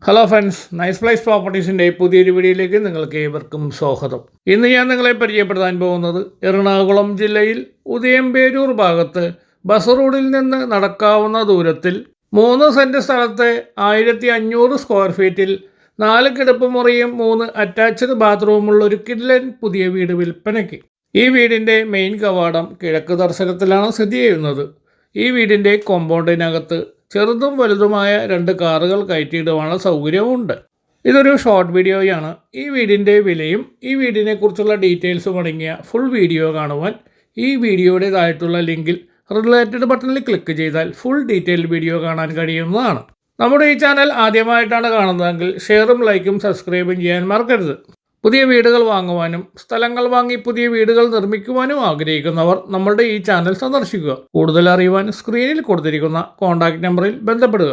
Hello friends, nice place പ്രോപ്പർട്ടീസിൻ്റെ പുതിയൊരു വീഡിയോയിലേക്ക് നിങ്ങൾക്ക് ഏവർക്കും സ്വാഗതം. ഇന്ന് ഞാൻ നിങ്ങളെ പരിചയപ്പെടുത്താൻ പോകുന്നത് എറണാകുളം ജില്ലയിൽ ഉദയംപേരൂർ ഭാഗത്ത് ബസ് റോഡിൽ നിന്ന് നടക്കാവുന്ന ദൂരത്തിൽ 3 സെൻറ്റ് സ്ഥലത്തെ 1500 സ്ക്വയർ ഫീറ്റിൽ 4 കിടപ്പുമുറിയും 3 അറ്റാച്ച്ഡ് ബാത്റൂമുള്ള ഒരു കിഡിലൻ പുതിയ വീട് വിൽപ്പനയ്ക്ക്. ഈ വീടിൻ്റെ മെയിൻ കവാടം കിഴക്ക് ദർശനത്തിലാണ് സ്ഥിതി ചെയ്യുന്നത്. ഈ വീടിൻ്റെ കോമ്പൗണ്ടിനകത്ത് ചെറുതും വലുതുമായ 2 കാറുകൾ കയറ്റിയിടുവാനുള്ള സൗകര്യവുമുണ്ട്. ഇതൊരു ഷോർട്ട് വീഡിയോയാണ്. ഈ വീടിൻ്റെ വിലയും ഈ വീടിനെക്കുറിച്ചുള്ള ഡീറ്റെയിൽസും അടങ്ങിയ ഫുൾ വീഡിയോ കാണുവാൻ ഈ വീഡിയോയുടേതായിട്ടുള്ള ലിങ്കിൽ റിലേറ്റഡ് ബട്ടണിൽ ക്ലിക്ക് ചെയ്താൽ ഫുൾ ഡീറ്റെയിൽഡ് വീഡിയോ കാണാൻ കഴിയുന്നതാണ്. നമ്മുടെ ഈ ചാനൽ ആദ്യമായിട്ടാണ് കാണുന്നതെങ്കിൽ ഷെയറും ലൈക്കും സബ്സ്ക്രൈബും ചെയ്യാൻ മറക്കരുത്. പുതിയ വീടുകൾ വാങ്ങുവാനും സ്ഥലങ്ങൾ വാങ്ങി പുതിയ വീടുകൾ നിർമ്മിക്കുവാനും ആഗ്രഹിക്കുന്നവർ നമ്മളുടെ ഈ ചാനൽ സന്ദർശിക്കുക. കൂടുതൽ അറിയുവാൻ സ്ക്രീനിൽ കൊടുത്തിരിക്കുന്ന കോൺടാക്റ്റ് നമ്പറിൽ ബന്ധപ്പെടുക.